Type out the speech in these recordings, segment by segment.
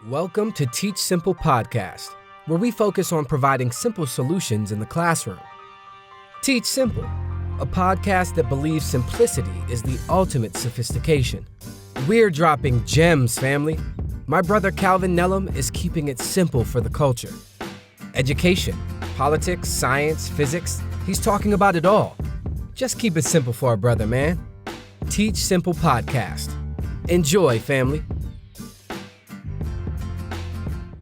Welcome to Teach Simple Podcast, where we focus on providing simple solutions in the classroom. Teach Simple, a podcast that believes simplicity is the ultimate sophistication. We're dropping gems, family. My brother Calvin Nellum is keeping it simple for the culture. Education, politics, science, physics, he's talking about it all. Just keep it simple for our brother, man. Teach Simple Podcast. Enjoy, family.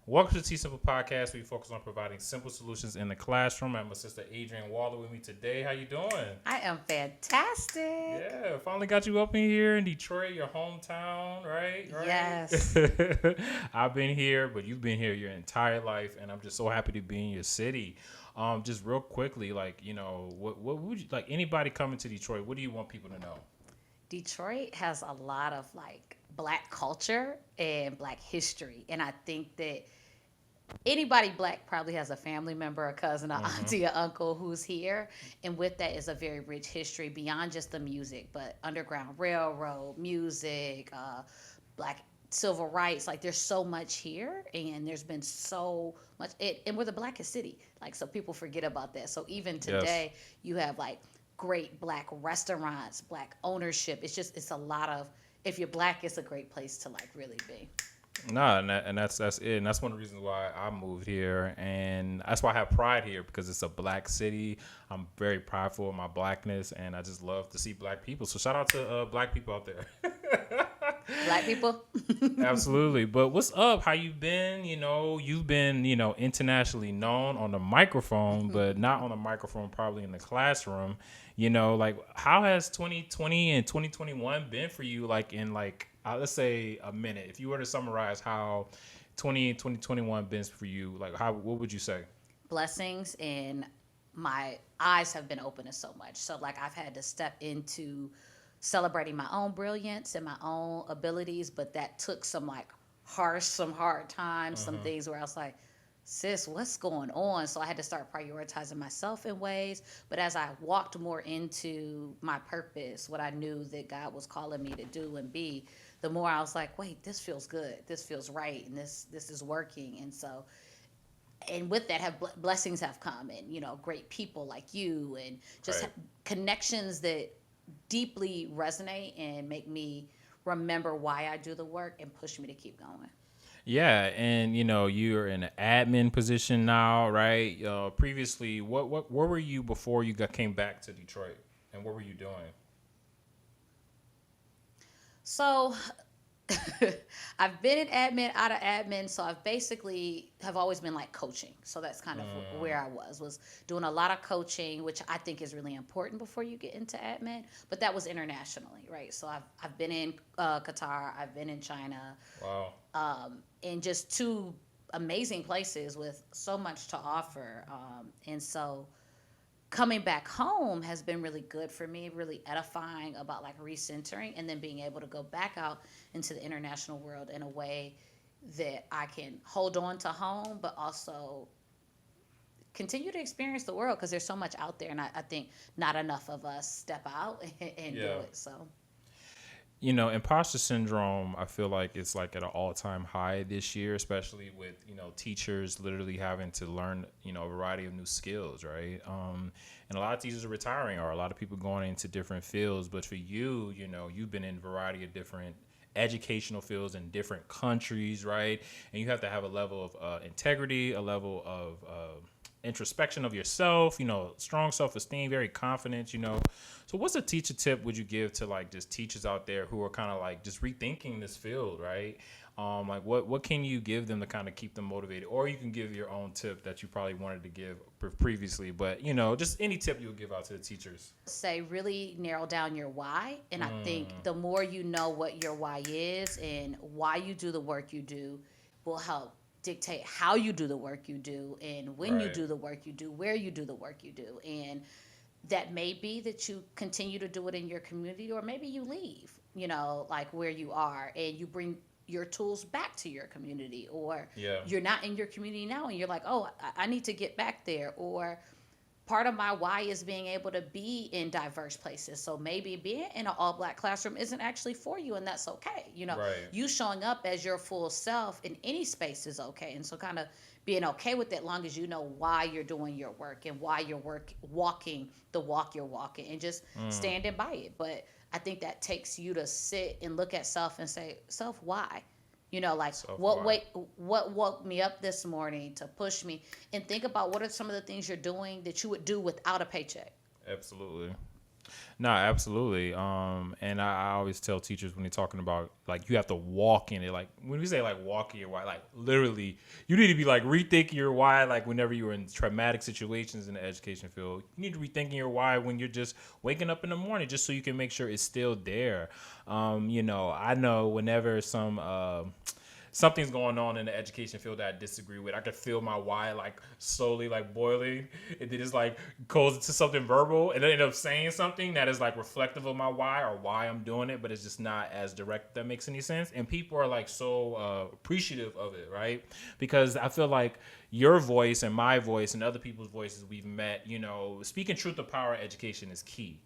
Welcome to Teach Simple Podcast, where we focus on providing simple solutions in the classroom. I have my sister Adrienne Waller with me today. How you doing? I am fantastic. Yeah, finally got you up in here in Detroit, your hometown, right? Yes. I've been here, but you've been here your entire life, and I'm just so happy to be in your city. Just real quickly, what would you like? Anybody coming to Detroit? What do you want people to know? Detroit has a lot of Black culture and Black history, and I think that anybody Black probably has a family member, a cousin, an auntie, or uncle who's here. And with that is a very rich history beyond just the music, but Underground Railroad, music, Black civil rights. There's so much here, and there's been so much. And we're the Blackest city. So people forget about that. So even today, you have great Black restaurants, Black ownership. It's a lot of, if you're Black, it's a great place to really be. No, and that's it, and that's one of the reasons why I moved here, and that's why I have pride here, because it's a Black city. I'm very prideful of my Blackness, and I just love to see Black people. So shout out to Black people out there. Black people. Absolutely. But what's up? How you been? You've been internationally known on the microphone, but not on the microphone, probably in the classroom. How has 2020 and 2021 been for you? Let's say a minute. If you were to summarize how 2021 been for you, what would you say? Blessings, and my eyes have been open to so much. So I've had to step into celebrating my own brilliance and my own abilities, but that took some hard times, some things where I was like, sis, what's going on? So I had to start prioritizing myself in ways. But as I walked more into my purpose, what I knew that God was calling me to do and be, the more I was like, wait, this feels good. This feels right. And this is working. And with that, blessings have come, and, great people like you, and just connections that deeply resonate and make me remember why I do the work and push me to keep going. Yeah, and you're in an admin position now, right? Previously, where were you before you came back to Detroit, and what were you doing? So I've been in admin, out of admin, so I've basically have always been coaching. So that's kind of where I was doing a lot of coaching, which I think is really important before you get into admin. But that was internationally, right? So I've been in Qatar, I've been in China. Wow. And just two amazing places with so much to offer. And so coming back home has been really good for me, really edifying about recentering, and then being able to go back out into the international world in a way that I can hold on to home, but also continue to experience the world, because there's so much out there, and I think not enough of us step out and do it. So. Imposter syndrome, I feel like it's at an all-time high this year, especially with, teachers literally having to learn, a variety of new skills, right? And a lot of teachers are retiring, or a lot of people going into different fields. But for you, you've been in a variety of different educational fields in different countries, right? And you have to have a level of integrity, a level of introspection of yourself, strong self-esteem, very confident, So what's a teacher tip would you give to just teachers out there who are kind of just rethinking this field, right? What can you give them to kind of keep them motivated? Or you can give your own tip that you probably wanted to give previously, but just any tip you would give out to the teachers. Say really narrow down your why, and I think the more you know what your why is and why you do the work you do will help dictate how you do the work you do, and when you do the work you do, where you do the work you do. And that may be that you continue to do it in your community, or maybe you leave, where you are, and you bring your tools back to your community, or you're not in your community now and you're like, oh, I need to get back there, or part of my why is being able to be in diverse places. So maybe being in an all black classroom isn't actually for you, and that's okay. Right. You showing up as your full self in any space is okay. And so kind of being okay with it, long as you know why you're doing your work and why you're walking the walk you're walking, and just standing by it. But I think that takes you to sit and look at self and say, self, why? Like what woke me up this morning to push me, and think about what are some of the things you're doing that you would do without a paycheck. Absolutely. No, absolutely. And I always tell teachers when they're talking about, like, you have to walk in it. Like, when we say, like, walk in your why, like, literally, you need to be, like, rethinking your why, like, whenever you're in traumatic situations in the education field. You need to be thinking your why when you're just waking up in the morning, just so you can make sure it's still there. I know whenever something's going on in the education field that I disagree with, I could feel my why like slowly like boiling, and then it's like goes into something verbal, and then end up saying something that is like reflective of my why or why I'm doing it, but it's just not as direct, if that makes any sense. And people are like so appreciative of it, right? Because I feel like your voice and my voice and other people's voices we've met, speaking truth to power in education is key.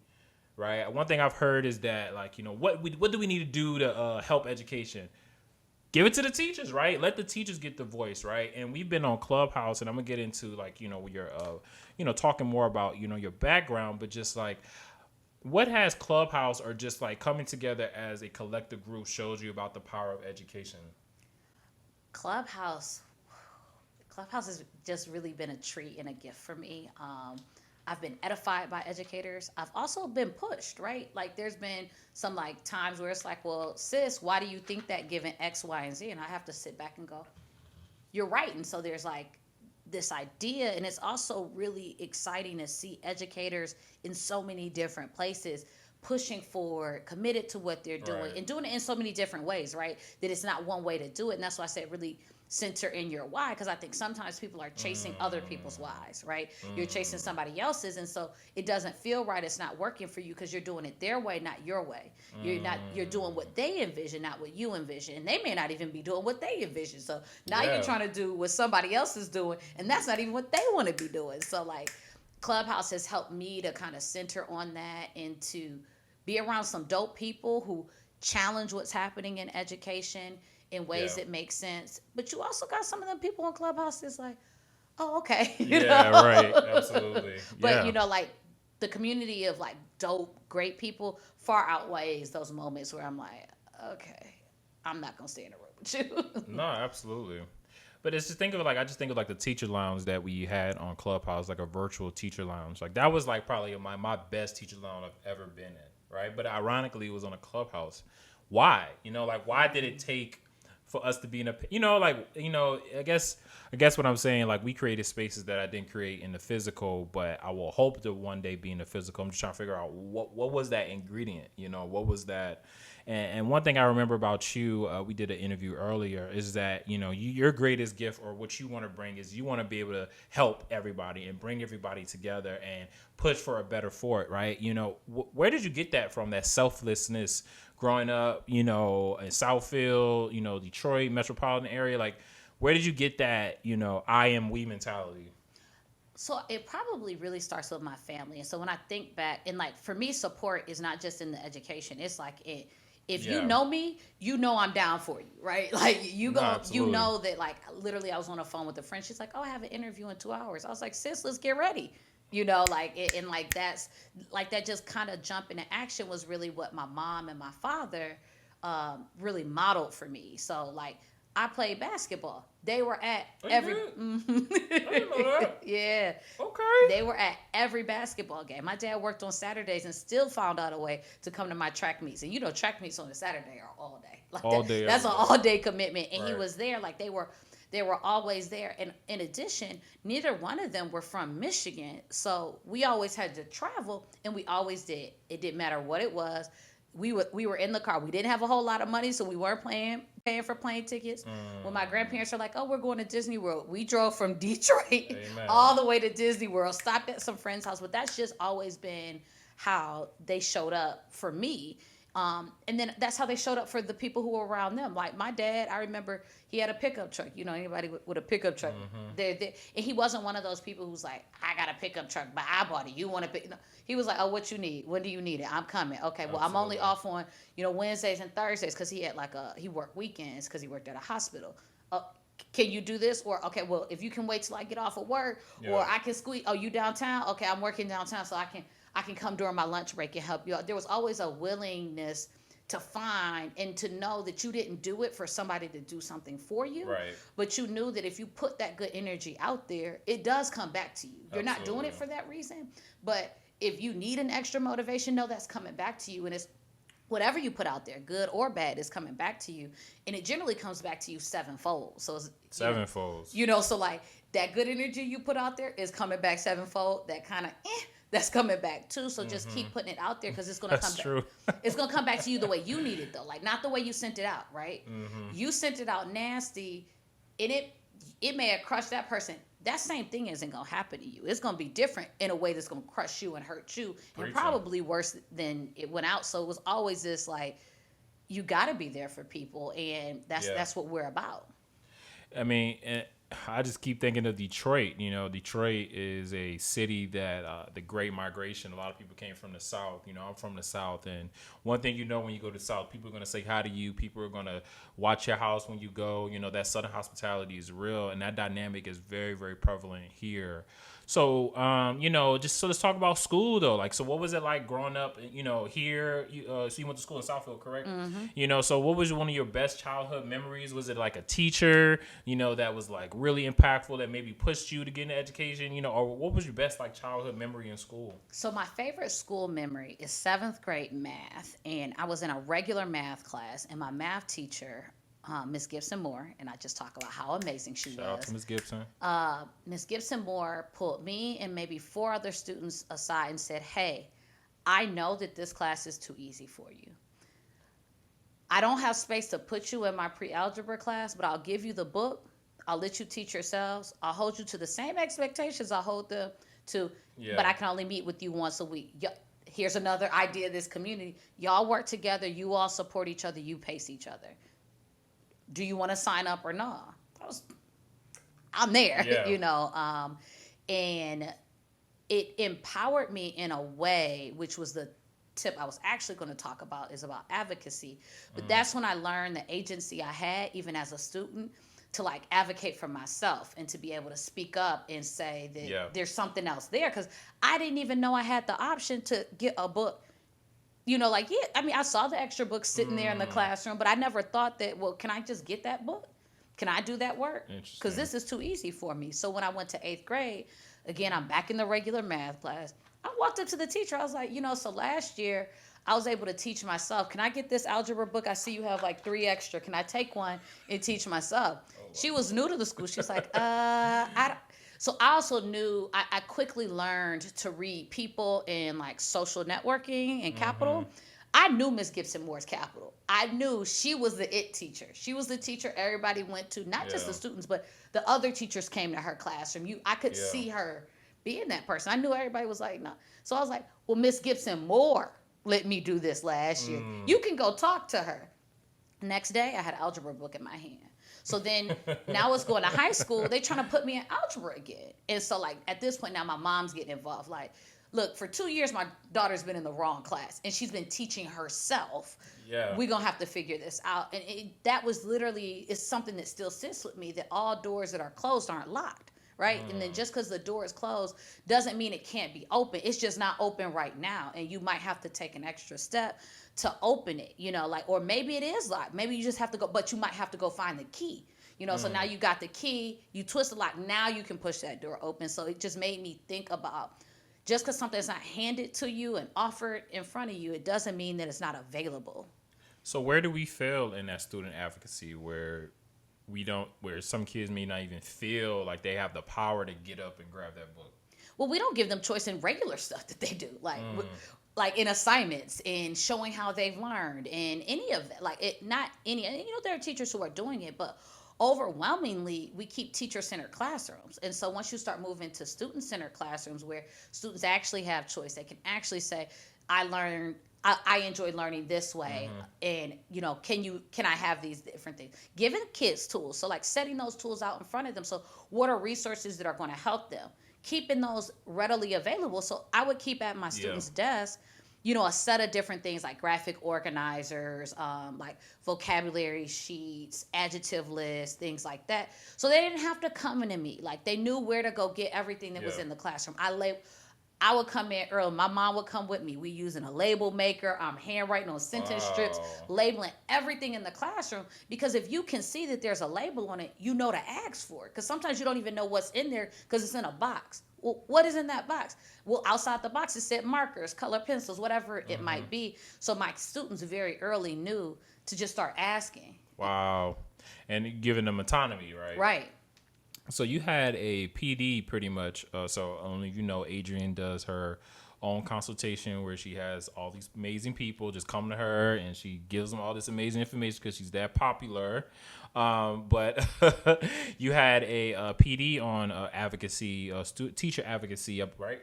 Right. One thing I've heard is that, like, what do we need to do to help education? Give it to the teachers, right? Let the teachers get the voice, right? And we've been on Clubhouse, and I'm gonna get into, like, your talking more about, your background, but just like, what has Clubhouse or just like coming together as a collective group shows you about the power of education? Clubhouse has just really been a treat and a gift for me. I've been edified by educators. I've also been pushed, right? Like, there's been some like times where it's like, well, sis, why do you think that given X, Y, and Z? And I have to sit back and go, you're right. And so there's like this idea, and it's also really exciting to see educators in so many different places pushing forward, committed to what they're doing, Right. and doing it in so many different ways, right? That it's not one way to do it. And that's why I said really center in your why, because I think sometimes people are chasing other people's whys, right? You're chasing somebody else's, and so it doesn't feel right. It's not working for you because you're doing it their way, not your way. You're doing what they envision, not what you envision, and they may not even be doing what they envision. So now you're trying to do what somebody else is doing, and that's not even what they want to be doing. So like, Clubhouse has helped me to kind of center on that and to be around some dope people who challenge what's happening in education in ways that make sense. But you also got some of them people on Clubhouse that's like, oh, okay. Right. Absolutely. But, like, the community of, like, dope, great people far outweighs those moments where I'm like, okay, I'm not going to stay in a room with you. No, absolutely. But it's just I just think of like the teacher lounge that we had on Clubhouse, like a virtual teacher lounge. Like, that was like probably my best teacher lounge I've ever been in, right? But ironically, it was on a Clubhouse. Why? Why did it take for us to be in a, I guess what I'm saying, like, we created spaces that I didn't create in the physical, but I will hope to one day be in the physical. I'm just trying to figure out what was that ingredient, what was that? And one thing I remember about you, we did an interview earlier, is that, your greatest gift or what you want to bring is you want to be able to help everybody and bring everybody together and push for a better for it, right? Where did you get that from, that selflessness growing up, in Southfield, Detroit, metropolitan area? Like, where did you get that, I am we mentality? So it probably really starts with my family. And so when I think back, and like, for me, support is not just in the education. It's like, if you know me, I'm down for you, right? Like, you know that, like, literally I was on the phone with a friend. She's like, oh, I have an interview in 2 hours. I was like, sis, let's get ready. And like, that's like, that just kind of jump into action was really what my mom and my father really modeled for me. So like, I played basketball. They were at every. I didn't know that. Yeah. Okay. They were at every basketball game. My dad worked on Saturdays and still found out a way to come to my track meets. And track meets on a Saturday are all day. Like, all day. That's an all day commitment. And Right. He was there. Like, they were always there. And in addition, neither one of them were from Michigan. So we always had to travel, and we always did. It didn't matter what it was. We were in the car. We didn't have a whole lot of money, so we weren't paying for plane tickets. When my grandparents were like, oh, we're going to Disney World, we drove from Detroit all the way to Disney World, stopped at some friend's house. But that's just always been how they showed up for me. And then that's how they showed up for the people who were around them. Like my dad, I remember he had a pickup truck. You know, anybody with a pickup truck, and he wasn't one of those people who's like, I got a pickup truck, but I bought it. You want to pick? No. He was like, oh, what you need? When do you need it? I'm coming. Okay, well, I'm only off on Wednesdays and Thursdays because he had he worked weekends because he worked at a hospital. Can you do this? Or okay, well, if you can wait till I get off of work, or I can squeeze. Oh, you downtown? Okay, I'm working downtown, so I can come during my lunch break and help you out. There was always a willingness to find and to know that you didn't do it for somebody to do something for you. Right. But you knew that if you put that good energy out there, it does come back to you. You're not doing it for that reason. But if you need an extra motivation, know that's coming back to you. And it's whatever you put out there, good or bad, is coming back to you. And it generally comes back to you sevenfold. So it's sevenfold. So like that good energy you put out there is coming back sevenfold. That kind of that's coming back too. So just keep putting it out there because it's gonna come back. True. It's gonna come back to you the way you need it though, like not the way you sent it out, right? You sent it out nasty, and it may have crushed that person. That same thing isn't gonna happen to you. It's gonna be different in a way that's gonna crush you and hurt you, and probably worse than it went out. So it was always this like, you got to be there for people, and that's what we're about. I mean, I just keep thinking of Detroit. You know, Detroit is a city that the Great Migration, a lot of people came from the South. You know, I'm from the South. And one thing when you go to the South, people are going to say hi to you. People are going to watch your house when you go. You know, that Southern hospitality is real. And that dynamic is very, very prevalent here. So, so let's talk about school, though. Like, so what was it like growing up, here? So you went to school in Southfield, correct? So what was one of your best childhood memories? Was it like a teacher, that was like really impactful that maybe pushed you to get into education, or what was your best like childhood memory in school? So my favorite school memory is 7th grade math. And I was in a regular math class, and my math teacher, Miss Gibson Moore, and I just talk about how amazing she was. Shout out to Miss Gibson. Miss Gibson Moore pulled me and maybe 4 other students aside and said, hey, I know that this class is too easy for you. I don't have space to put you in my pre-algebra class, but I'll give you the book. I'll let you teach yourselves. I'll hold you to the same expectations I hold them to, but I can only meet with you once a week. Here's another idea of this community. Y'all work together. You all support each other. You pace each other. Do you want to sign up or not? I'm there, and it empowered me in a way, which was the tip I was actually going to talk about, is about advocacy. But that's when I learned the agency I had, even as a student, to like advocate for myself and to be able to speak up and say that there's something else there. Because I didn't even know I had the option to get a book. I saw the extra books sitting there in the classroom, but I never thought that, well, can I just get that book? Can I do that work? Because this is too easy for me. So when I went to 8th grade, again, I'm back in the regular math class. I walked up to the teacher. I was like, so last year I was able to teach myself. Can I get this algebra book? I see you have like 3 extra. Can I take one and teach myself? She was new to the school. She was like, So I also knew, I quickly learned to read people in like social networking and Capital. I knew Miss Gibson Moore's Capital. I knew she was the it teacher. She was the teacher everybody went to, not just the students, but the other teachers came to her classroom. I could see her being that person. I knew everybody was like, no. So I was like, well, Miss Gibson Moore let me do this last year. You can go talk to her. Next day, I had an algebra book in my hand. So then now it's going to high school. They trying to put me in algebra again. And so like at this point now my mom's getting involved. Like, look, for 2 years my daughter's been in the wrong class and she's been teaching herself. Yeah. We're going to have to figure this out. And that was literally, it's something that still sits with me, that all doors that are closed aren't locked. Right. And then just because the door is closed doesn't mean it can't be open. It's just not open right now. And you might have to take an extra step to open it, or maybe it is locked. Maybe you just have to go, but you might have to go find the key, so now you got the key, you twist the lock, now you can push that door open. So it just made me think about, just because something's not handed to you and offered in front of you, it doesn't mean that it's not available. So where do we fail in that student advocacy where some kids may not even feel like they have the power to get up and grab that book? Well, we don't give them choice in regular stuff that they do, like in assignments and showing how they've learned and any of that. There are teachers who are doing it, but overwhelmingly we keep teacher-centered classrooms. And so once you start moving to student-centered classrooms where students actually have choice, they can actually say, I learned I enjoy learning this way, and can I have these different things? Giving kids tools, so like setting those tools out in front of them. So what are resources that are going to help them? Keeping those readily available. So I would keep at my students' desk, a set of different things like graphic organizers, like vocabulary sheets, adjective lists, things like that. So they didn't have to come into me. Like they knew where to go get everything that was in the classroom. I would come in early. My mom would come with me. We using a label maker. I'm handwriting on sentence strips, labeling everything in the classroom. Because if you can see that there's a label on it, you know to ask for it. Because sometimes you don't even know what's in there because it's in a box. Well, what is in that box? Well, outside the box, it said markers, color pencils, whatever it might be. So my students very early knew to just start asking. Wow. And giving them autonomy, right? Right. So you had a PD pretty much. So only Adrienne does her own consultation where she has all these amazing people just come to her and she gives them all this amazing information because she's that popular. But you had a PD on advocacy, teacher advocacy, right?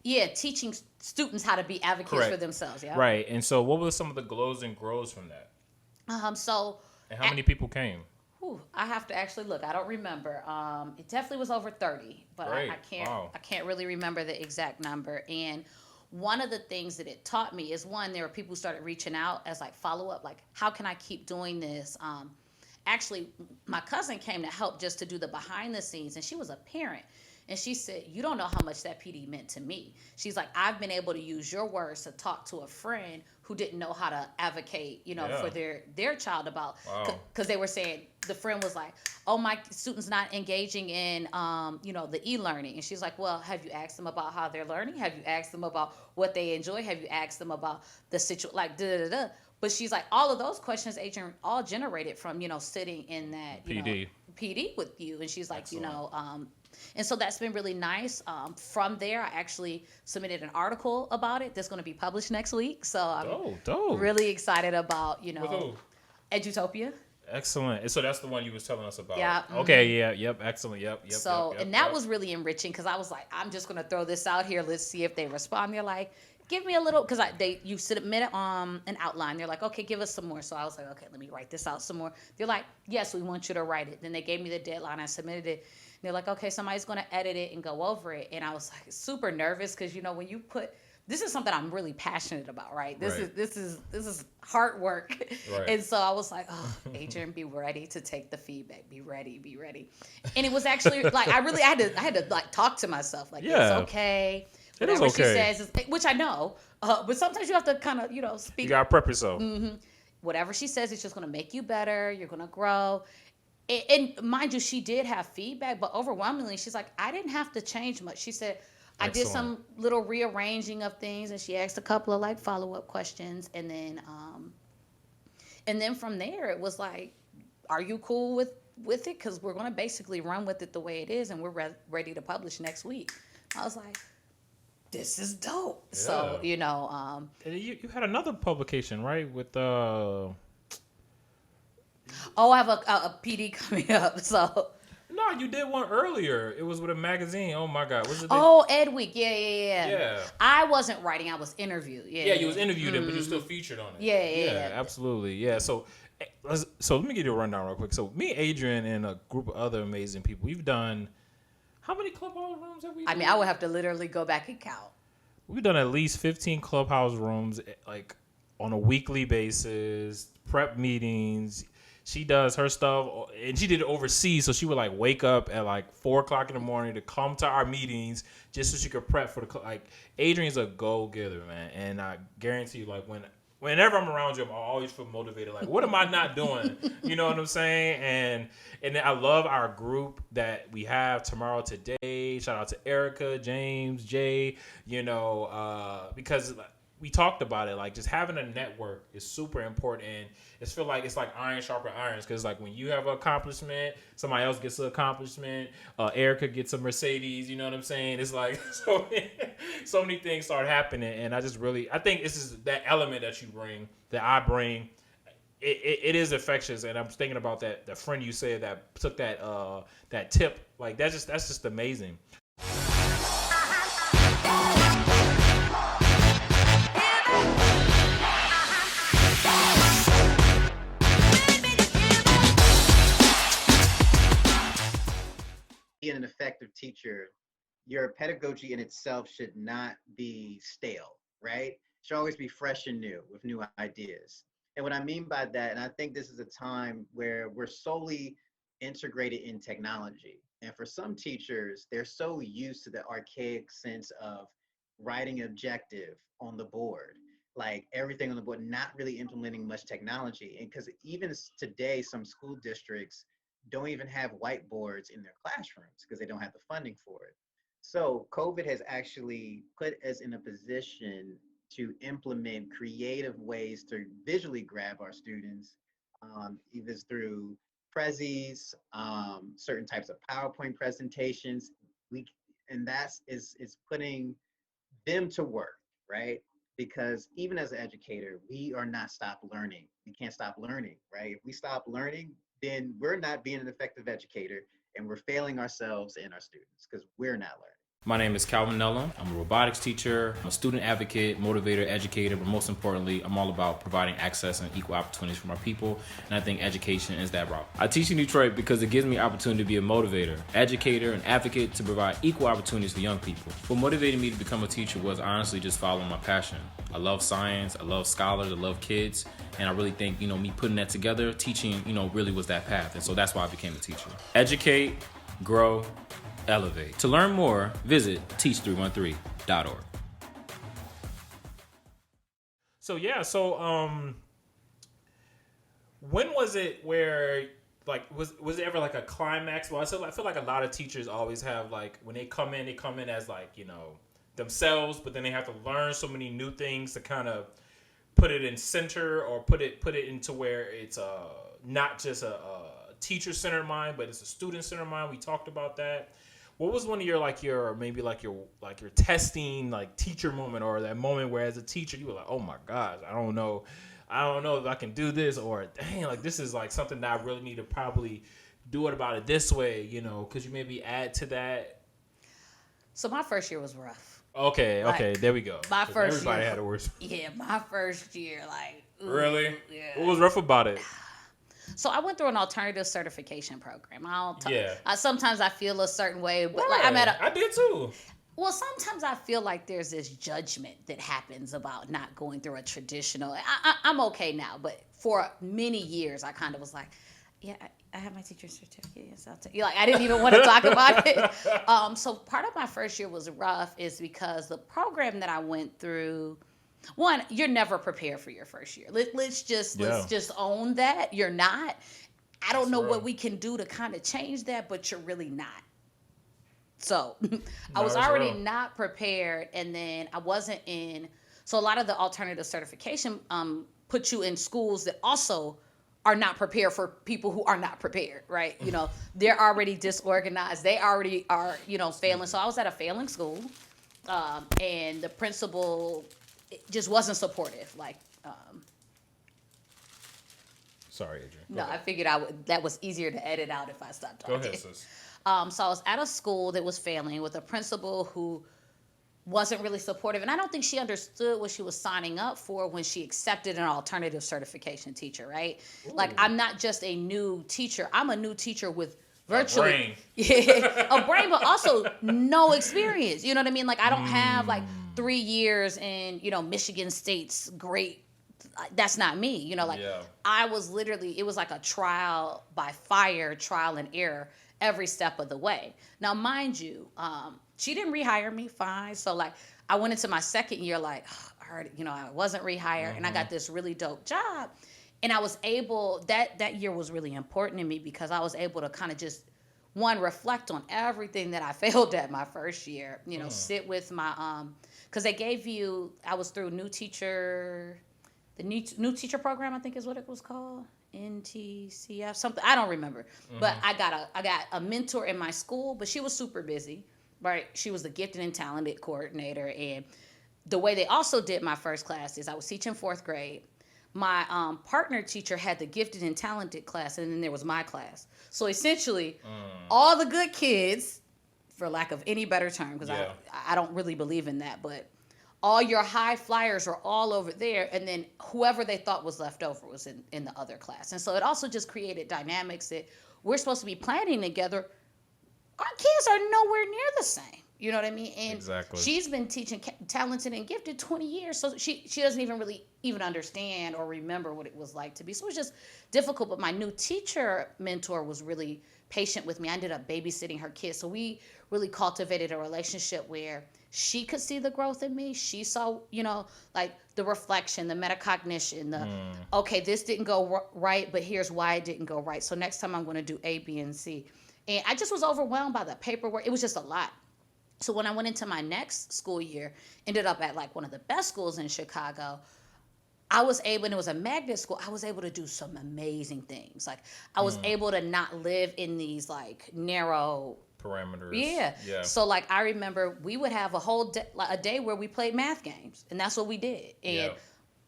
Yeah, teaching students how to be advocates for themselves. Yeah. Right. And so what were some of the glows and grows from that? And how many people came? I have to actually look. I don't remember. It definitely was over 30, but I can't. Wow. I can't really remember the exact number. And one of the things that it taught me is there were people who started reaching out as like follow up, like how can I keep doing this? Actually, my cousin came to help just to do the behind the scenes, and she was a parent. And she said, you don't know how much that PD meant to me. She's like, I've been able to use your words to talk to a friend who didn't know how to advocate, for their child about, because they were saying, the friend was like, oh, my student's not engaging in, the e-learning. And she's like, well, have you asked them about how they're learning? Have you asked them about what they enjoy? Have you asked them about the situation, like, da-da-da-da? But she's like, all of those questions, Adrienne, all generated from, sitting in that, PD with you. And she's like, Excellent. and so that's been really nice. From there, I actually submitted an article about it that's going to be published next week. So I'm really excited about, Edutopia. Excellent. So that's the one you was telling us about. Yeah. Okay. Yeah. Yep. Excellent. Yep. So, and that was really enriching because I was like, I'm just going to throw this out here. Let's see if they respond. They're like, give me a little, because you submit an outline. They're like, okay, give us some more. So I was like, okay, let me write this out some more. They're like, yes, we want you to write it. Then they gave me the deadline. I submitted it. They're like, okay, somebody's going to edit it and go over it. And I was like super nervous because, when you put, this is something I'm really passionate about, right? This is hard work. Right. And so I was like, oh, Adrienne, be ready to take the feedback. Be ready. And it was actually like, I had to like talk to myself. Like, it's okay. Whatever it is okay. She says, which I know, but sometimes you have to kind of, speak. You got to prep yourself. Mm-hmm. Whatever she says, it's just going to make you better. You're going to grow. And mind you, she did have feedback, but overwhelmingly, she's like, I didn't have to change much. She said, I did some little rearranging of things, and she asked a couple of like follow-up questions, and then from there, it was like, are you cool with it? Because we're going to basically run with it the way it is, and we're ready to publish next week. I was like, this is dope. Yeah. So, you had another publication, right? With I have a PD coming up. So no, you did one earlier. It was with a magazine. Oh my God, what's it? Ed Week. Yeah. I wasn't writing. I was interviewed. Yeah, you was interviewed, but you still featured on it. Yeah, absolutely. Yeah. So let me give you a rundown real quick. So me, Adrienne, and a group of other amazing people, we've done. How many Clubhouse rooms have we done? I mean, I would have to literally go back and count. We've done at least 15 Clubhouse rooms, like on a weekly basis, prep meetings. She does her stuff, and she did it overseas, so she would like wake up at like 4:00 in the morning to come to our meetings just so she could prep for the like. Adrienne's a go-getter, man, and I guarantee you, like whenever I'm around you, I always feel motivated. Like, what am I not doing? You know what I'm saying? And I love our group that we have tomorrow, today. Shout out to Erica, James, Jay. Because we talked about it, like just having a network is super important, and it's feel like it's like iron sharper irons, because like when you have an accomplishment, somebody else gets an accomplishment. Erica gets a Mercedes, you know what I'm saying? It's like so many things start happening, and I think this is that element that you bring, that I bring. It is infectious, and I'm thinking about that friend you said that took that tip, like that's just amazing. be an effective teacher, your pedagogy in itself should not be stale, right? It should always be fresh and new with new ideas. And what I mean by that, and I think this is a time where we're solely integrated in technology. And for some teachers, they're so used to the archaic sense of writing objective on the board, like everything on the board, not really implementing much technology. And because even today, some school districts don't even have whiteboards in their classrooms because they don't have the funding for it. So COVID has actually put us in a position to implement creative ways to visually grab our students, either through Prezis, certain types of PowerPoint presentations. We and that's is putting them to work, right? Because even as an educator, we are not stop learning. We can't stop learning, right? If we stop learning, then we're not being an effective educator and we're failing ourselves and our students because we're not learning. My name is Calvin Nellum. I'm a robotics teacher. I'm a student advocate, motivator, educator, but most importantly, I'm all about providing access and equal opportunities for my people, and I think education is that route. I teach in Detroit because it gives me opportunity to be a motivator, educator, and advocate to provide equal opportunities for young people. What motivated me to become a teacher was honestly just following my passion. I love science, I love scholars, I love kids, and I really think, me putting that together, teaching, really was that path, and so that's why I became a teacher. Educate, grow, elevate. To learn more, visit teach313.org. So when was it where was it ever like a climax? Well, I feel like a lot of teachers always have when they come in as themselves, but then they have to learn so many new things to kind of put it in center or put it into where it's not just a teacher-centered mind, but it's a student-centered mind. We talked about that. What was one of your your testing teacher moment, or that moment where as a teacher you were like, oh my gosh, I don't know if I can do this, or dang, this is something that I really need to probably do it about it this way, could you maybe add to that? So my first year was rough. Okay, there we go. My first everybody year had a worse. Yeah, my first year, ooh, really? Yeah. What was rough about it? So I went through an alternative certification program. Yeah. Sometimes I feel a certain way, but right. I did too. Well, sometimes I feel like there's this judgment that happens about not going through a traditional. I'm okay now, but for many years I kind of was like, yeah, I have my teacher's certificate. Yes, I'll take. I didn't even want to talk about it. So part of my first year was rough, is because the program that I went through. One, you're never prepared for your first year. Let's just own that. You're not. I don't know what we can do to kind of change that, but you're really not. So I was already not prepared, and then I wasn't in. So a lot of the alternative certification put you in schools that also are not prepared for people who are not prepared, right? They're already disorganized. They already are, failing. So I was at a failing school, and the principal just wasn't supportive. Sorry, Adrienne. No, I figured that was easier to edit out if I stopped talking. Go ahead, sis. So I was at a school that was failing with a principal who wasn't really supportive. And I don't think she understood what she was signing up for when she accepted an alternative certification teacher, right? Ooh. I'm not just a new teacher. I'm a new teacher with virtually a brain, but also no experience. You know what I mean? I don't have 3 years in, Michigan State's great. That's not me. Yeah. I was literally, it was like a trial by fire, trial and error every step of the way. Now, mind you, she didn't rehire me, fine. So I went into my second year I wasn't rehired, and I got this really dope job. And I was able, that year was really important to me because I was able to kind of just, one, reflect on everything that I failed at my first year, sit with my, because they gave you, I was through new teacher program, I think is what it was called. NTCF, something, I don't remember. But I got a mentor in my school, but she was super busy, right? She was the gifted and talented coordinator. And the way they also did my first class is I was teaching 4th grade. My partner teacher had the gifted and talented class, and then there was my class. So essentially, all the good kids, for lack of any better term, because I don't really believe in that, but all your high flyers are all over there, and then whoever they thought was left over was in the other class. And so it also just created dynamics that we're supposed to be planning together. our kids are nowhere near the same. You know what I mean? And Exactly. she's been teaching talented and gifted 20 years. So she doesn't even really even understand or remember what it was like to be. So it was just difficult. But my new teacher mentor was really patient with me. I ended up babysitting her kids. So we really cultivated a relationship where she could see the growth in me. She saw, like the reflection, the metacognition, okay, this didn't go right, but here's why it didn't go right. So next time I'm going to do A, B, and C. And I just was overwhelmed by the paperwork. It was just a lot. So when I went into my next school year, ended up at like one of the best schools in Chicago, I was able, and it was a magnet school, I was able to do some amazing things. Like I was able to not live in these like narrow parameters. Yeah. So like I remember we would have a whole day, like a day where we played math games, and that's what we did. And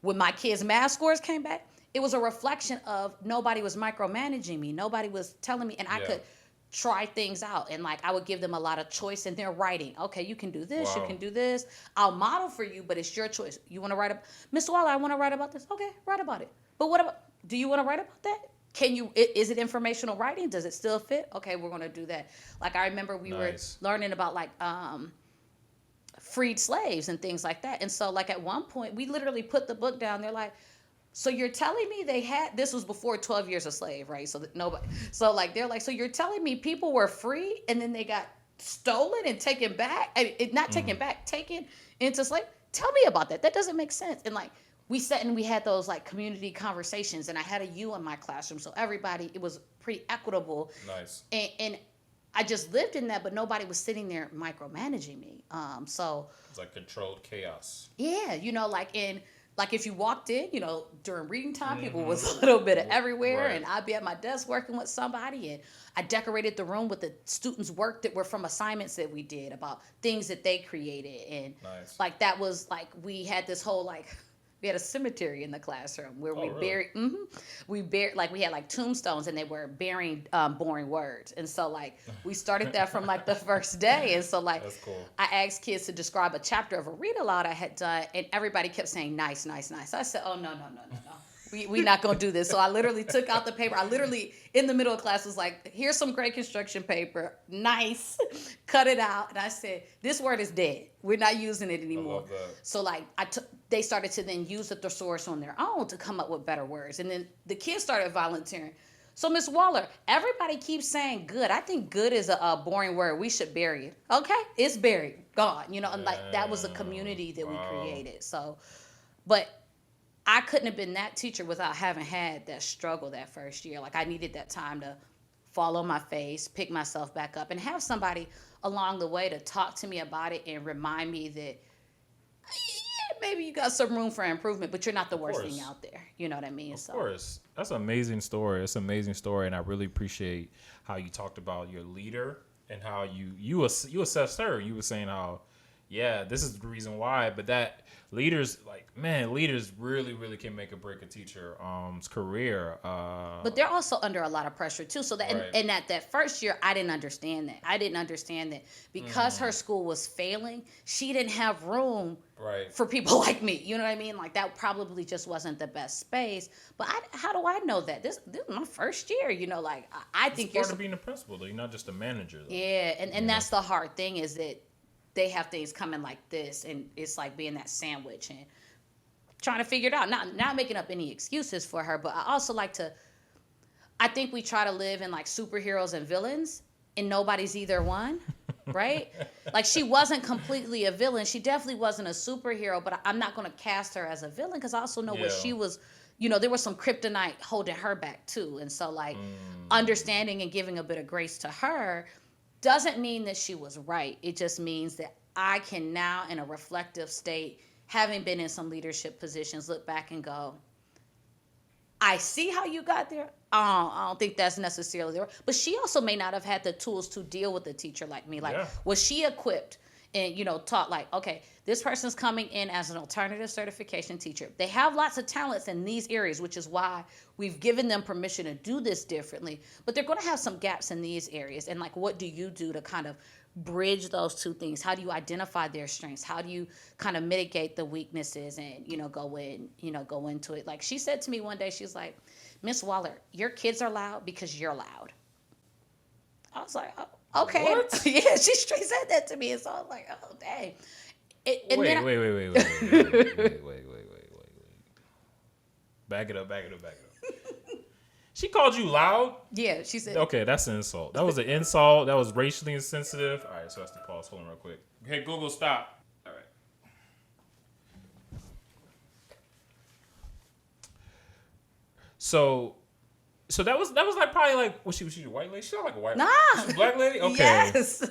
when my kids' math scores came back, it was a reflection of nobody was micromanaging me. Nobody was telling me, and I could try things out. And like I would give them a lot of choice in their writing. Okay, you can do this, you can do this. I'll model for you, but it's your choice. You want to write Miss Waller, I want to write about this. Okay, write about it. But what about, do you want to write about that? Can you, is it informational writing? Does it still fit? Okay, we're going to do that. Like I remember we were learning about like freed slaves and things like that. And so like at one point we literally put the book down. They're like, so you're telling me this was before 12 years a slave, right? So they're like, so you're telling me people were free and then they got stolen and taken back? Not taken back, taken into slave? Tell me about that. That doesn't make sense. And like, we sat and we had those like community conversations, and I had a U in my classroom. So everybody, it was pretty equitable. Nice. And I just lived in that, but nobody was sitting there micromanaging me. So it's like controlled chaos. Yeah, like if you walked in, during reading time, people was a little bit of everywhere, and I'd be at my desk working with somebody, and I decorated the room with the students' work that were from assignments that we did about things that they created, and like that was like we had this whole like. We had a cemetery in the classroom where we buried, like we had like tombstones, and they were burying boring words. And so like we started that from like the first day. And so like that's cool. I asked kids to describe a chapter of a read aloud I had done, and everybody kept saying nice, nice, nice. I said, oh no. We not gonna do this. So I literally took out the paper. I literally in the middle of class was like, here's some great construction paper. Nice. Cut it out. And I said, this word is dead. We're not using it anymore. I love that. So like they started to then use the thesaurus on their own to come up with better words. And then the kids started volunteering. So Miss Waller, everybody keeps saying good. I think good is a boring word. We should bury it. Okay, it's buried, gone. And like that was a community that we created. So, but I couldn't have been that teacher without having had that struggle that first year. Like I needed that time to fall on my face, pick myself back up, and have somebody along the way to talk to me about it and remind me that maybe you got some room for improvement, but you're not the worst thing out there. You know what I mean? Of course. That's an amazing story. It's an amazing story, and I really appreciate how you talked about your leader and how you assessed her. You were saying how, this is the reason why, but that leaders really, really can make or break a teacher's career. But they're also under a lot of pressure too. So that and that first year, I didn't understand that. I didn't understand that because her school was failing, she didn't have room for people like me. You know what I mean? Like that probably just wasn't the best space. But how do I know that? This is my first year. Like I think you're part of being a principal, though. You're not just a manager, though. Yeah, and that's the hard thing is that they have things coming like this, and it's like being that sandwich and trying to figure it out. Not making up any excuses for her, but I also I think we try to live in like superheroes and villains, and nobody's either one, right? Like she wasn't completely a villain. She definitely wasn't a superhero, but I'm not going to cast her as a villain because I also know what she was. There was some kryptonite holding her back too, and so like understanding and giving a bit of grace to her doesn't mean that she was right. It just means that I can now, in a reflective state, having been in some leadership positions, look back and go, I see how you got there. I don't think that's necessarily there. But she also may not have had the tools to deal with a teacher like me. Like, was she equipped and, taught like, okay, this person's coming in as an alternative certification teacher. They have lots of talents in these areas, which is why we've given them permission to do this differently. But they're going to have some gaps in these areas. And like, what do you do to kind of bridge those two things? How do you identify their strengths? How do you kind of mitigate the weaknesses and, go into it? Like she said to me one day, she's like, Miss Waller, your kids are loud because you're loud. I was like, oh, Okay. What? Yeah, she straight said that to me. And so I was like, oh, dang. Wait. Back it up. She called you loud? Yeah, she said. Okay, that's an insult. That was an insult. That was racially insensitive. All right, so that's the pause. Hold on real quick. Okay, Google, stop. All right. So that was like probably like was she a white lady? She not like a white lady. Nah. She a black lady? Okay. Yes.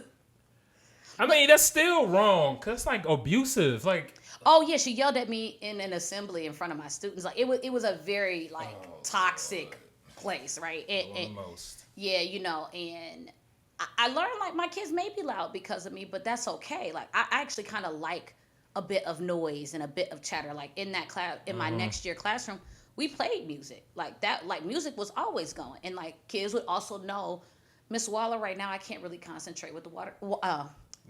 I mean, that's still wrong because it's like abusive. Like, oh yeah, she yelled at me in an assembly in front of my students. Like it was a very like toxic place, right? And most. yeah, and I learned like my kids may be loud because of me, but that's okay. Like I actually kind of like a bit of noise and a bit of chatter. Like in that class, in my next year classroom, we played music like that. Like music was always going, and like kids would also know, Miss Waller, right now I can't really concentrate with The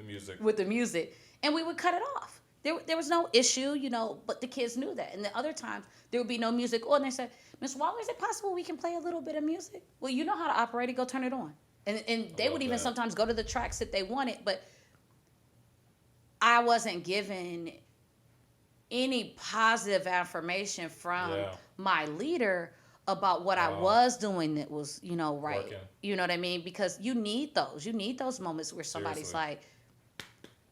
music. with the music, and we would cut it off. There was no issue, but the kids knew that. And the other times there would be no music on. They said, Miss Waller, is it possible we can play a little bit of music? Well, you know how to operate it. Go turn it on. And they would even sometimes go to the tracks that they wanted, but I wasn't given any positive affirmation from my leader about what I was doing that was, right. Working. You know what I mean? Because you need those. You need those moments where somebody's like,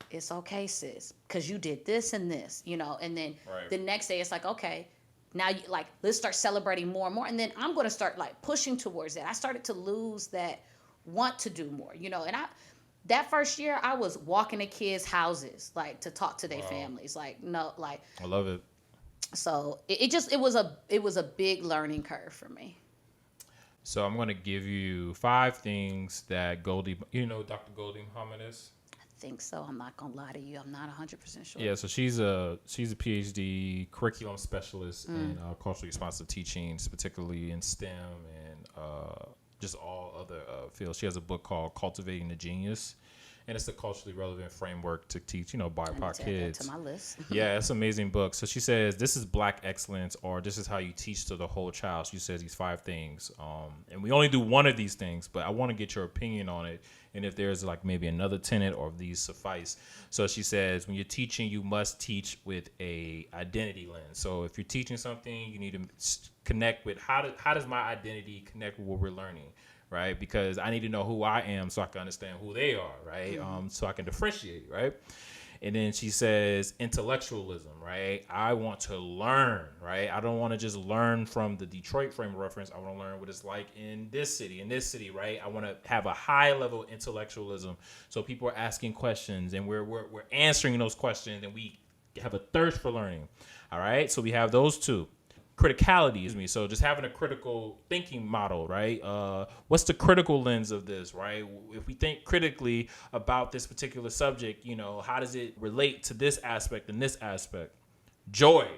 it's okay, sis, because you did this and this, and then the next day it's like, okay, now you like, let's start celebrating more and more. And then I'm going to start like pushing towards that. I started to lose that want to do more, and that first year I was walking to kids' houses, like to talk to their families. Like, no, like, I love it. So it was a big learning curve for me. So I'm going to give you 5 things that Goldie, Dr. Goldie Muhammad is? I think so. I'm not going to lie to you. I'm not 100% sure. Yeah, so she's a PhD curriculum specialist in culturally responsive teachings, particularly in STEM and just all other fields. She has a book called Cultivating the Genius, and it's a culturally relevant framework to teach, BIPOC kids. To my list. Yeah, it's an amazing book. So she says this is Black excellence, or this is how you teach to the whole child. She says these 5 things, and we only do one of these things, but I want to get your opinion on it, and if there's like maybe another tenet or if these suffice. So she says when you're teaching, you must teach with a identity lens. So if you're teaching something, you need to connect with how does my identity connect with what we're learning. Right, because I need to know who I am so I can understand who they are, right? So I can differentiate, right? And then she says intellectualism, right? I want to learn, right? I don't want to just learn from the Detroit frame of reference. I want to learn what it's like in this city, right? I want to have a high level of intellectualism, so people are asking questions and we're answering those questions, and we have a thirst for learning. All right, so we have those 2. Criticality is me. So just having a critical thinking model, right? What's the critical lens of this, right? If we think critically about this particular subject, how does it relate to this aspect and this aspect? Joy,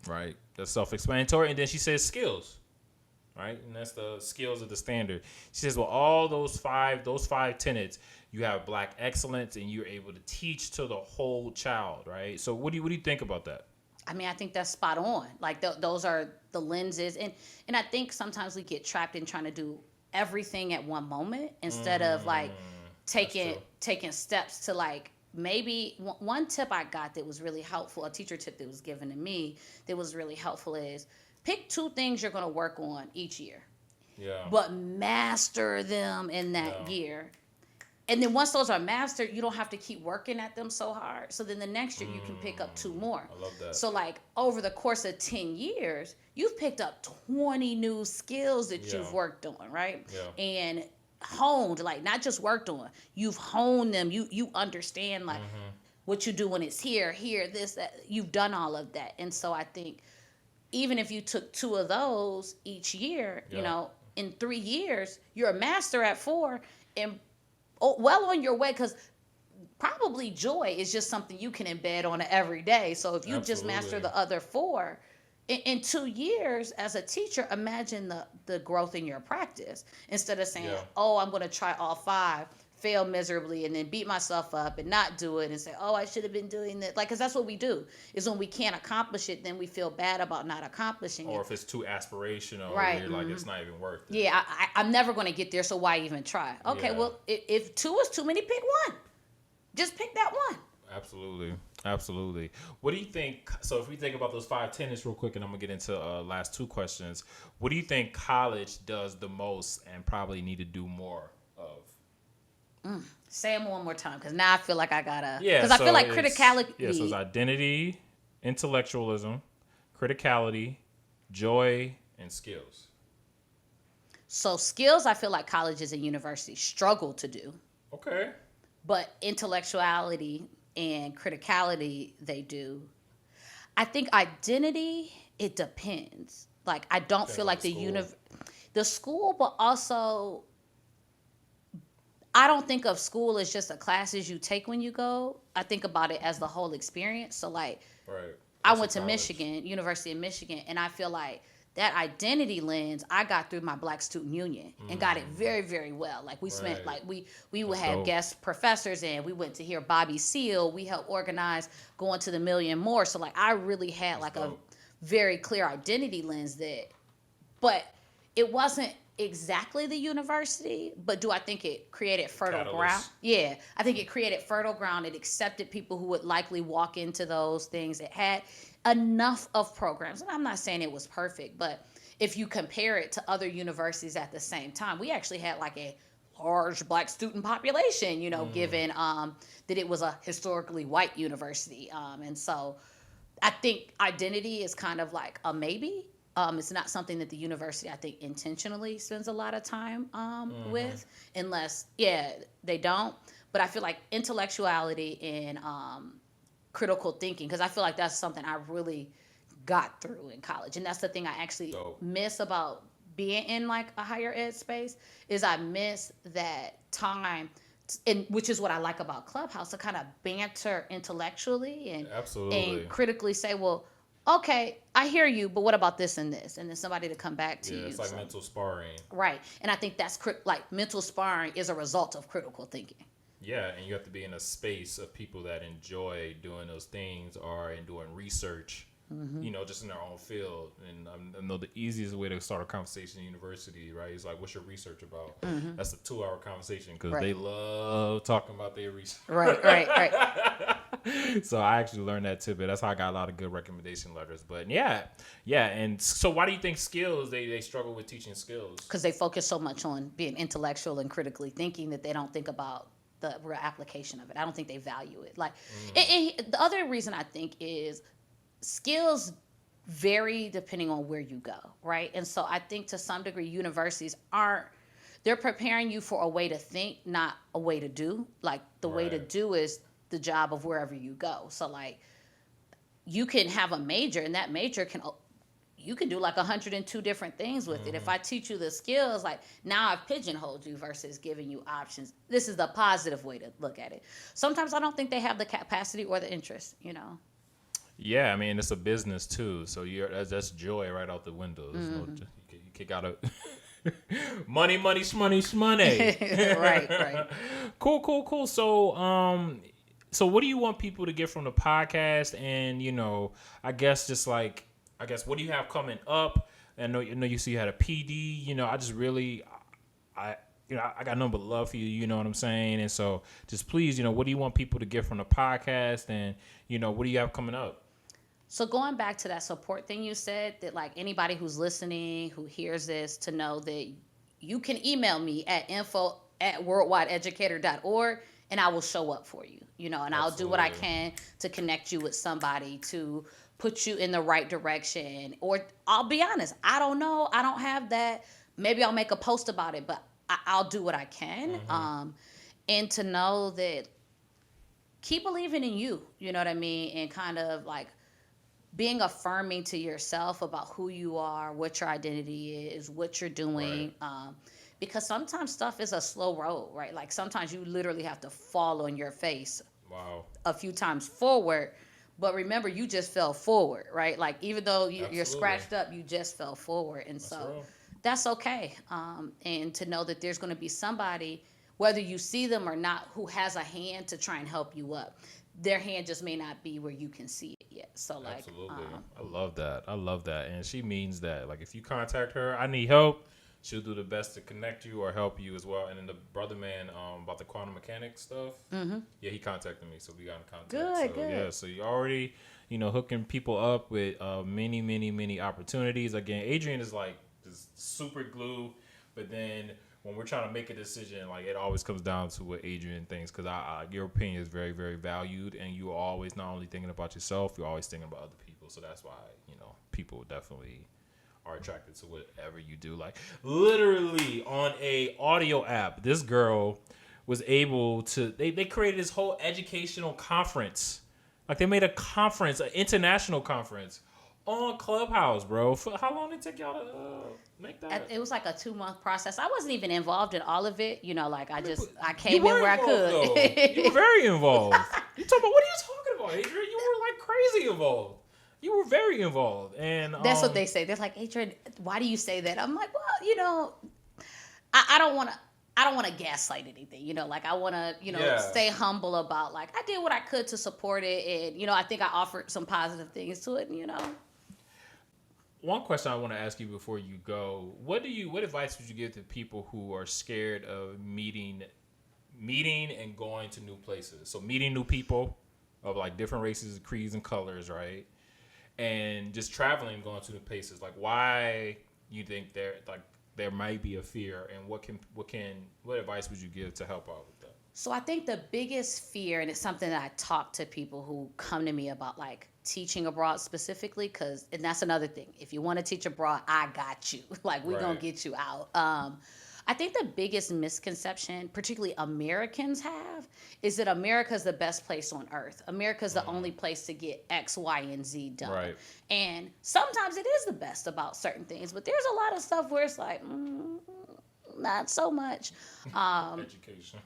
right? That's self-explanatory. And then she says skills, right? And that's the skills of the standard. She says, well, all those five tenets, you have Black excellence, and you're able to teach to the whole child, right? So what do you think about that? I mean, I think that's spot on. Like those are the lenses, and I think sometimes we get trapped in trying to do everything at one moment instead of like taking steps to like maybe one tip I got that was really helpful. A teacher tip that was given to me that was really helpful is pick 2 things you're going to work on each year. Yeah. But master them in that year. And then once those are mastered, you don't have to keep working at them so hard. So then the next year you can pick up 2 more. I love that. So like over the course of 10 years, you've picked up 20 new skills that you've worked on, right? Yeah. And honed, like not just worked on, you've honed them. You understand like what you do when it's here, this, that. You've done all of that. And so I think even if you took 2 of those each year, in 3 years, you're a master at 4 and well on your way, because probably joy is just something you can embed on every day. So if you just master the other 4 in 2 years as a teacher, imagine the growth in your practice instead of saying, oh, I'm going to try all 5, fail miserably and then beat myself up and not do it and say, oh, I should have been doing that. Like, because that's what we do, is when we can't accomplish it, then we feel bad about not accomplishing it. Or if it's too aspirational, right. you're like, it's not even worth it. Yeah, I'm never going to get there, so why even try? Okay, well, if 2 is too many, pick 1. Just pick that one. Absolutely. What do you think? So if we think about those 5 tenets real quick, and I'm gonna get into last 2 questions. What do you think college does the most and probably need to do more of? Say them one more time, because now I feel like I gotta. Yeah. Because I feel like criticality. Yeah. So it's identity, intellectualism, criticality, joy, and skills. So skills, I feel like colleges and universities struggle to do. Okay. But intellectuality and criticality, they do. I think identity, it depends. Like, I don't feel like the school, but also I don't think of school as just the classes you take when you go. I think about it as the whole experience. So like, I went to Michigan, University of Michigan, and I feel like that identity lens I got through my Black Student Union and got it very, very well. Like we spent, like we would have guest professors and we went to hear Bobby Seale. We helped organize going to the Million More. So like I really had like a very clear identity lens but it wasn't exactly the university, but do I think it created fertile ground? Yeah, I think it created fertile ground. It accepted people who would likely walk into those things. It had enough of programs, and I'm not saying it was perfect, but if you compare it to other universities at the same time, we actually had like a large Black student population, given that it was a historically white university. And so I think identity is kind of like a maybe. It's not something that the university, I think, intentionally spends a lot of time with, unless, they don't. But I feel like intellectuality and critical thinking, because I feel like that's something I really got through in college. And that's the thing I actually miss about being in like a higher ed space, is I miss that time, and which is what I like about Clubhouse, to kind of banter intellectually and critically say, well, okay, I hear you, but what about this and this? And then somebody to come back to you. Yeah, it's like mental sparring. Right. And I think that's like mental sparring is a result of critical thinking. Yeah, and you have to be in a space of people that enjoy doing those things and doing research, just in their own field. And I know the easiest way to start a conversation in university, right, is like, what's your research about? That's a 2-hour conversation, because they love talking about their research. Right. So I actually learned that too, but that's how I got a lot of good recommendation letters. But yeah. And so why do you think skills, they struggle with teaching skills? Because they focus so much on being intellectual and critically thinking that they don't think about the real application of it. I don't think they value it. Like the other reason I think is skills vary depending on where you go, right? And so I think to some degree universities they're preparing you for a way to think, not a way to do. Like the way to do is the job of wherever you go. So like you can have a major, and that major you can do like 102 different things with it. If I teach you the skills, like now I've pigeonholed you versus giving you options. This is the positive way to look at it. Sometimes I don't think they have the capacity or the interest, Yeah, I mean, it's a business too. So that's joy right out the window. You kick out a money. Right. Cool. So what do you want people to get from the podcast? And, I guess what do you have coming up? I know you see you had a PD, I just really, I got nothing but love for you, you know what I'm saying? And so just please, what do you want people to get from the podcast? And, what do you have coming up? So going back to that support thing you said, that like anybody who's listening, who hears this, to know that you can email me at info@worldwideeducator.org and I will show up for you, and I'll do what I can to connect you with somebody to put you in the right direction. Or I'll be honest, I don't know. I don't have that. Maybe I'll make a post about it, but I'll do what I can. And to know that keep believing in you, you know what I mean? And kind of like being affirming to yourself about who you are, what your identity is, what you're doing. Right. Because sometimes stuff is a slow road, right? Like sometimes you literally have to fall on your face a few times forward. But remember, you just fell forward, right? Like even though you're scratched up, you just fell forward. And that's okay. And to know that there's going to be somebody whether you see them or not, who has a hand to try and help you up. Their hand just may not be where you can see it yet. So like, absolutely, I love that, and she means that. Like, if you contact her, I need help, she'll do the best to connect you or help you as well. And then the brother man, about the quantum mechanics stuff, yeah, he contacted me, so we got in contact. Good. Yeah, so you already, hooking people up with many opportunities. Again, Adrienne is like this super glue, but then when we're trying to make a decision, like, it always comes down to what Adrienne thinks, because your opinion is very, very valued, and you are always not only thinking about yourself, you're always thinking about other people. So that's why, people definitely are attracted to whatever you do. Like, literally on a audio app, this girl was able to, they created this whole educational conference. Like, they made a conference, an international conference on Clubhouse, bro. How long did it take y'all to make that? It was like a 2-month process. I wasn't even involved in all of it. I came in where I could. You were very involved. You talking about, what are you talking about, Adrienne? You were like crazy involved. You were very involved. And that's what they say. They're like, Adrienne, why do you say that? I'm like, well, I don't want to gaslight anything, like, I want to, stay humble about, like, I did what I could to support it. And, I think I offered some positive things to it, One question I want to ask you before you go, what advice would you give to people who are scared of meeting and going to new places? So meeting new people of like different races, creeds, and colors, right? And just traveling, going to new places. Like, why you think there might be a fear, and what advice would you give to help out with that? So I think the biggest fear, and it's something that I talk to people who come to me about, like, teaching abroad specifically, and that's another thing. If you want to teach abroad, I got you. Like, we're going to get you out. I think the biggest misconception, particularly Americans have, is that America's the best place on earth. America's the only place to get X, Y, and Z done. Right. And sometimes it is the best about certain things, but there's a lot of stuff where it's like, not so much. Education.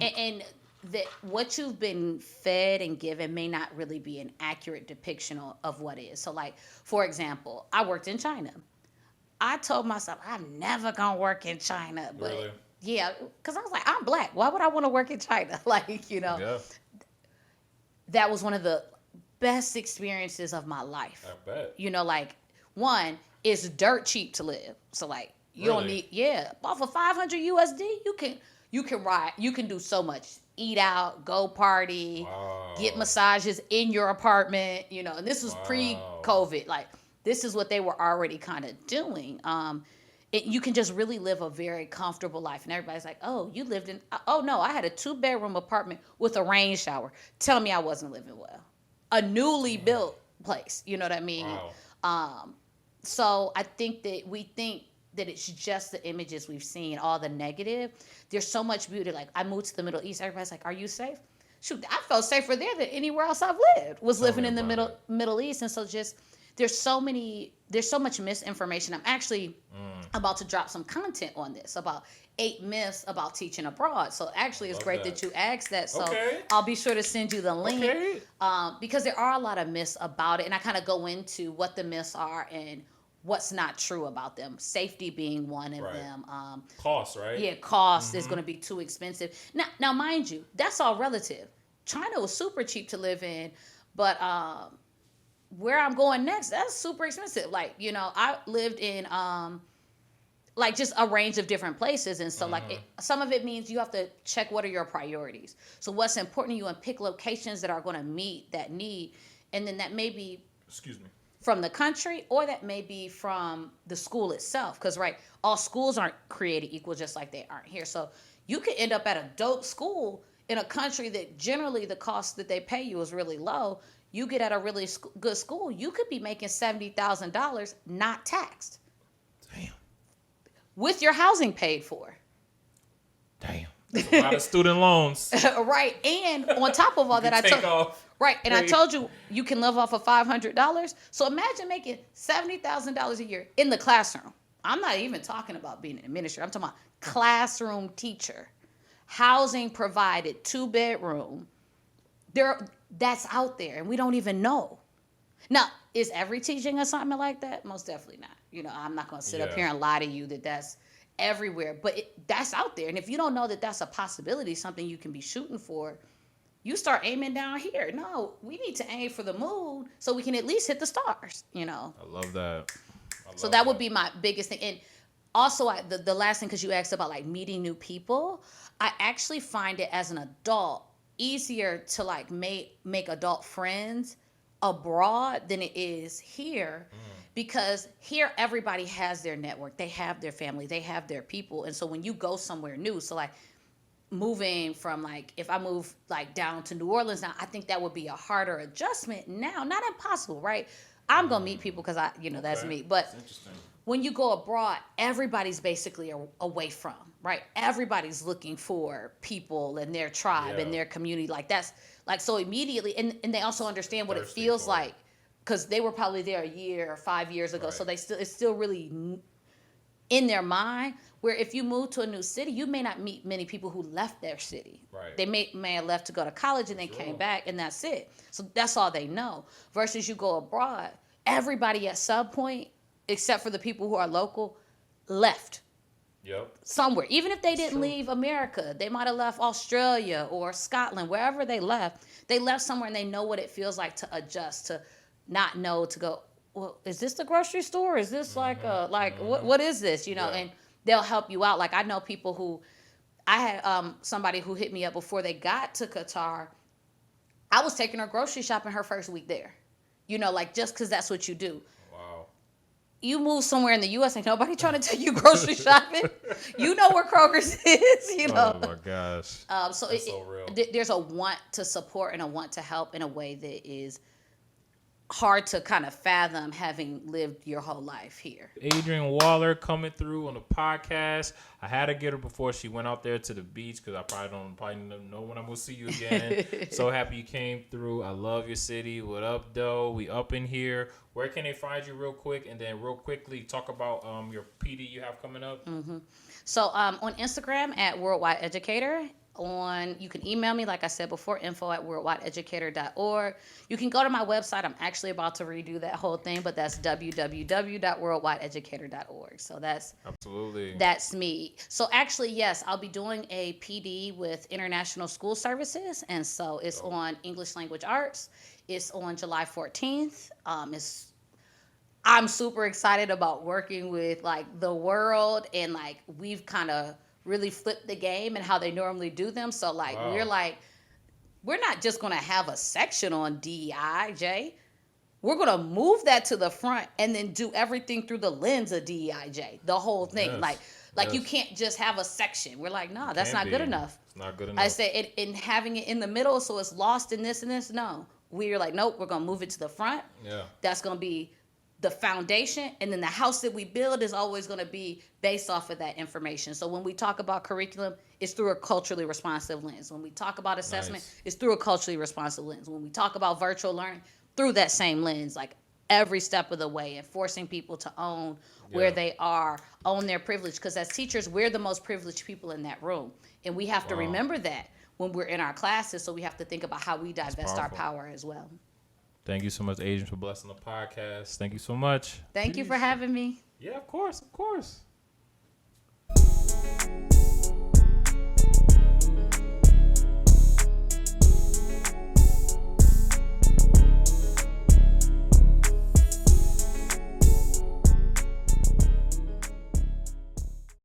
And that what you've been fed and given may not really be an accurate depiction of what is. So, like, for example, I worked in China. I told myself, I'm never going to work in China. But really? Yeah, because I was like, I'm black. Why would I want to work in China? Like, Yeah. That was one of the best experiences of my life. I bet. Like, one, it's dirt cheap to live. So, like, you don't need, off of 500 USD, you can ride, you can do so much. Eat out, go party, get massages in your apartment, and this was pre-COVID. Like, this is what they were already kind of doing. You can just really live a very comfortable life. And everybody's like, oh, you lived in, oh no, I had a 2-bedroom apartment with a rain shower. Tell me I wasn't living well. A newly built place, you know what I mean? Wow. So I think that we think that it's just the images we've seen, all the negative. There's so much beauty. Like, I moved to the Middle East. Everybody's like, are you safe? Shoot, I felt safer there than anywhere else I've lived, living in the Middle East. And so just, there's so much misinformation. I'm actually about to drop some content on this about 8 myths about teaching abroad. So actually, it's great that you asked that. So I'll be sure to send you the link because there are a lot of myths about it. And I kind of go into what the myths are and what's not true about them. Safety being one of them. Cost, right? Yeah, cost is going to be too expensive. Now, mind you, that's all relative. China was super cheap to live in, but where I'm going next, that's super expensive. Like, I lived in like just a range of different places, and so some of it means you have to check what are your priorities. So what's important to you, and pick locations that are going to meet that need, and then that may be from the country, or that may be from the school itself. Because, all schools aren't created equal, just like they aren't here. So you could end up at a dope school in a country that generally the cost that they pay you is really low. You get at a really good school, you could be making $70,000 not taxed. Damn. With your housing paid for. Damn. That's a lot of student loans. Right. And on top of all that, I told you, you can live off of $500. So imagine making $70,000 a year in the classroom. I'm not even talking about being an administrator. I'm talking about classroom teacher. Housing provided, 2-bedroom. That's out there, and we don't even know. Now, is every teaching assignment like that? Most definitely not. I'm not going to sit up here and lie to you that that's everywhere, but that's out there. And if you don't know that that's a possibility, something you can be shooting for, you start aiming down here. No, we need to aim for the moon so we can at least hit the stars, you know. I love that. So that would be my biggest thing. And also, the last thing, because you asked about like meeting new people, I actually find it as an adult easier to like make adult friends abroad than it is here. Because here everybody has their network, they have their family, they have their people. And so when you go somewhere new, so like moving from like, if I move like down to New Orleans now, I think that would be a harder adjustment now. Not impossible, right? I'm gonna meet people because that's me. But when you go abroad, everybody's basically away from, right? Everybody's looking for people and their tribe and their community. Like that's like, so immediately, and they also understand what it feels like, because they were probably there a year or 5 years ago. Right. So it's still really in their mind. Where if you move to a new city, you may not meet many people who left their city. Right. They may have left to go to college and they came back, and that's it. So that's all they know. Versus you go abroad, everybody at some point, except for the people who are local, left. Yep. Somewhere. Even if they didn't leave America, they might have left Australia or Scotland, wherever they left somewhere, and they know what it feels like to adjust, to not know, to go, well, is this the grocery store? Is this what is this? You know, and they'll help you out. Like I know people who, I had somebody who hit me up before they got to Qatar. I was taking her grocery shopping her first week there. You know, like just because that's what you do. Wow. You move somewhere in the U.S. ain't nobody trying to take you grocery shopping. You know where Kroger's is, you know. Oh my gosh. So it's so real. There's a want to support and a want to help in a way that is hard to kind of fathom having lived your whole life here. Adrienne Waller coming through on the podcast. I had to get her before she went out there to the beach because I probably don't know when I'm going to see you again. So happy you came through. I love your city. What up, though? We up in here. Where can they find you real quick? And then real quickly, talk about your PD you have coming up. Mm-hmm. So on Instagram at WorldWide Educator. You can email me, like I said before, info@worldwideeducator.org. You can go to my website. I'm actually about to redo that whole thing, but that's www.worldwideeducator.org. So that's me. So actually, yes, I'll be doing a PD with International School Services, and so it's on English Language Arts. It's on July 14th. I'm super excited about working with like the world, and like we've kind of really flip the game and how they normally do them. So like we're not just going to have a section on DEI-J. We're going to move that to the front and then do everything through the lens of DEI-J, the whole thing. Yes. Like you can't just have a section. We're like, no, that's not good enough. It's not good enough. I say in having it in the middle so it's lost in this and this. No, we're like, nope, we're going to move it to the front. Yeah. That's going to be the foundation, and then the house that we build is always going to be based off of that information. So when we talk about curriculum, it's through a culturally responsive lens. When we talk about assessment, it's through a culturally responsive lens. When we talk about virtual learning, through that same lens, like every step of the way, and forcing people to own where they are, own their privilege. Because as teachers, we're the most privileged people in that room, and we have to remember that when we're in our classes. So we have to think about how we divest our power as well. Thank you so much, Adrienne, for blessing the podcast. Thank you so much. Thank you for having me. Yeah, of course.